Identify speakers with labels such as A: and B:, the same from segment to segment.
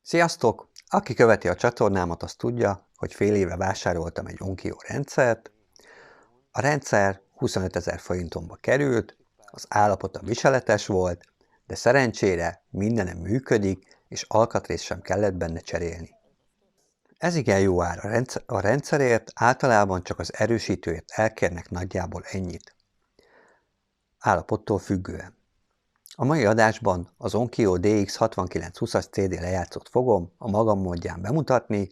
A: Sziasztok! Aki követi a csatornámat, az tudja, hogy fél éve vásároltam egy Onkyo rendszert. A rendszer 25 000 forintomba került, az állapota viseletes volt, de szerencsére mindenem működik, és alkatrészt sem kellett benne cserélni. Ez igen jó ár a rendszerért, általában csak az erősítőért elkérnek nagyjából ennyit. Állapottól függően. A mai adásban az Onkyo DX6920-as CD lejátszót fogom a magam módján bemutatni,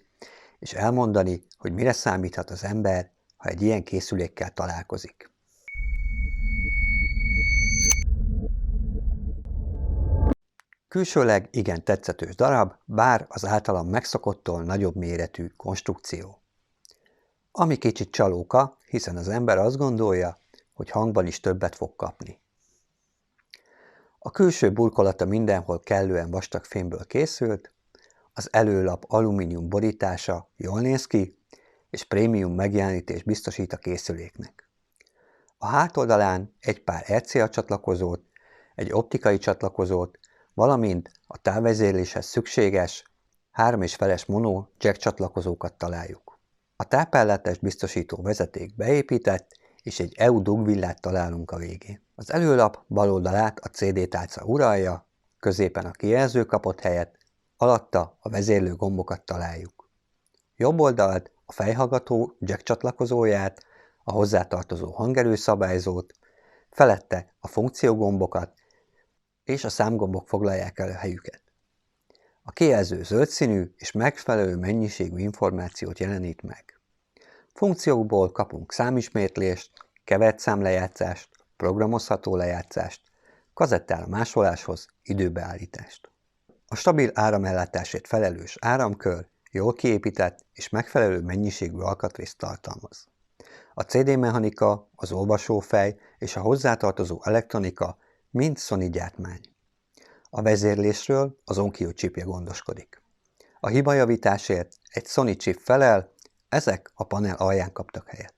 A: és elmondani, hogy mire számíthat az ember, ha egy ilyen készülékkel találkozik. Külsőleg igen tetszetős darab, bár az általam megszokottól nagyobb méretű konstrukció. Ami kicsit csalóka, hiszen az ember azt gondolja, hogy hangban is többet fog kapni. A külső burkolata mindenhol kellően vastag fémből készült, az előlap alumínium borítása jól néz ki, és prémium megjelenítést biztosít a készüléknek. A hátoldalán egy pár RCA csatlakozót, egy optikai csatlakozót, valamint a távvezérléshez szükséges 3,5-es mono jack csatlakozókat találjuk. A tápellátást biztosító vezeték beépített, és egy EU dugvillát találunk a végén. Az előlap bal oldalát a CD tálca uralja, középen a kijelző kapott helyet, alatta a vezérlő gombokat találjuk. Jobb oldalt a fejhallgató jack csatlakozóját, a hozzátartozó hangerőszabályzót, felette a funkciógombokat és a számgombok foglalják el a helyüket. A kijelző zöld színű és megfelelő mennyiségű információt jelenít meg. Funkciókból kapunk számismétlést, kevert számlejátszást, programozható lejátszást, kazettára másoláshoz időbeállítást. A stabil áramellátásért felelős áramkör jól kiépített és megfelelő mennyiségű alkatrészt tartalmaz. A CD mechanika, az olvasófej és a hozzátartozó elektronika mind Sony gyártmány. A vezérlésről az Onkyo chipje gondoskodik. A hibajavításért egy Sony chip felel, ezek a panel alján kaptak helyet.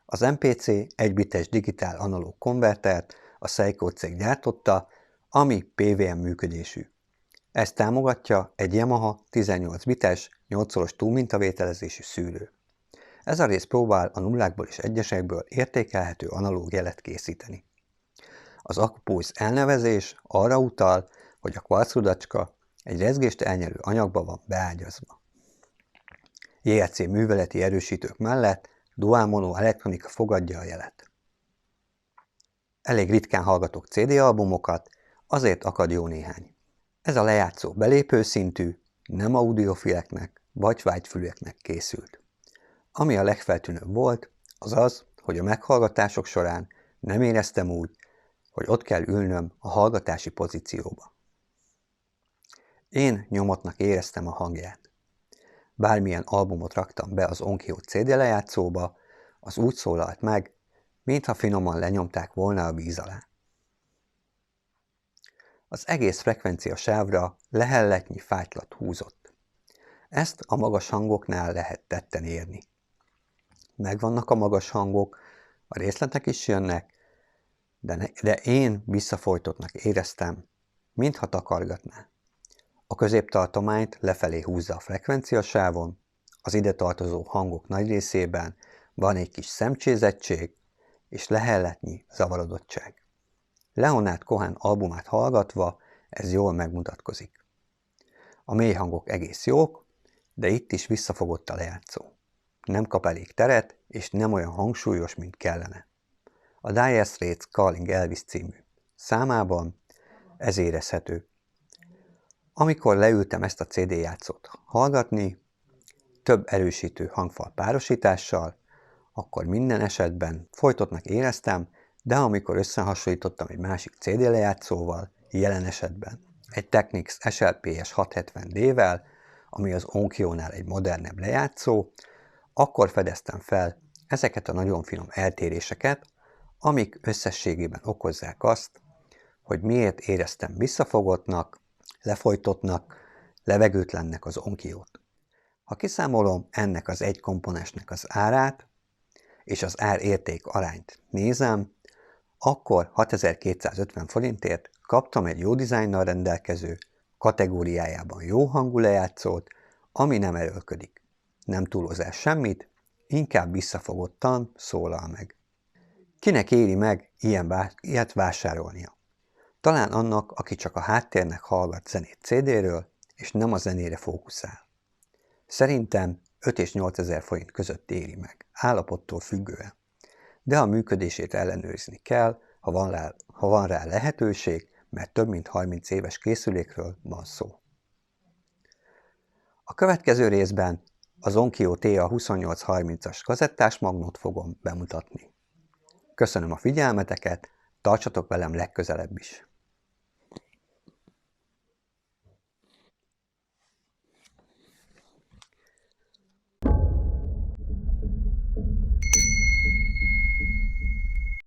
A: Az MPC 1-bites digitál-analóg konvertert a Seiko cég gyártotta, ami PWM működésű. Ezt támogatja egy Yamaha 18 bites 8-szoros túlmintavételezésű szűrő. Ez a rész próbál a nullákból és egyesekből értékelhető analóg jelet készíteni. Az akupulsz elnevezés arra utal, hogy a kvarcrudacska egy rezgést elnyelő anyagba van beágyazva. JLC műveleti erősítők mellett dual mono elektronika fogadja a jelet. Elég ritkán hallgatok CD albumokat, azért akad jó néhány. Ez a lejátszó belépőszintű, nem audiofileknek vagy vágyfülűeknek készült. Ami a legfeltűnőbb volt, az az, hogy a meghallgatások során nem éreztem úgy, hogy ott kell ülnöm a hallgatási pozícióba. Én nyomottnak éreztem a hangját. Bármilyen albumot raktam be az Onkyo CD lejátszóba, az úgy szólalt meg, mintha finoman lenyomták volna a víz alá. Az egész frekvencia sávra lehelletnyi fátylat húzott. Ezt a magas hangoknál lehet tetten érni. Megvannak a magas hangok, a részletek is jönnek, de én visszafolytottnak éreztem, mintha takargatná. A középtartományt lefelé húzza a frekvenciasávon, az ide tartozó hangok nagy részében van egy kis szemcsézettség és lehelletnyi zavarodottság. Leonard Cohen albumát hallgatva ez jól megmutatkozik. A mély hangok egész jók, de itt is visszafogott a lejátszó. Nem kap elég teret, és nem olyan hangsúlyos, mint kellene. A Dire Straits Calling Elvis című számában ez érezhető. Amikor leültem ezt a CD játszót hallgatni, több erősítő hangfal párosítással, akkor minden esetben folytottnak éreztem, de amikor összehasonlítottam egy másik CD lejátszóval, jelen esetben egy Technics SLPS 670D-vel, ami az Onkyo-nál egy modernebb lejátszó, akkor fedeztem fel ezeket a nagyon finom eltéréseket, amik összességében okozzák azt, hogy miért éreztem visszafogottnak, lefolytottnak, levegőtlennek az Onkyót. Ha kiszámolom ennek az egy komponensnek az árát, és az ár-érték arányt nézem, akkor 6250 forintért kaptam egy jó dizájnnal rendelkező, kategóriájában jó hangú lejátszót, ami nem erőlködik. Nem túloz el semmit, inkább visszafogottan szólal meg. Kinek éri meg ilyet vásárolnia? Talán annak, aki csak a háttérnek hallgat zenét CD-ről, és nem a zenére fókuszál. Szerintem 5 és 8 ezer forint között éri meg, állapottól függően. De a működését ellenőrizni kell, ha van rá lehetőség, mert több mint 30 éves készülékről van szó. A következő részben az Onkyo TA2830-as kazettás magnót fogom bemutatni. Köszönöm a figyelmeteket, tartsatok velem legközelebb is!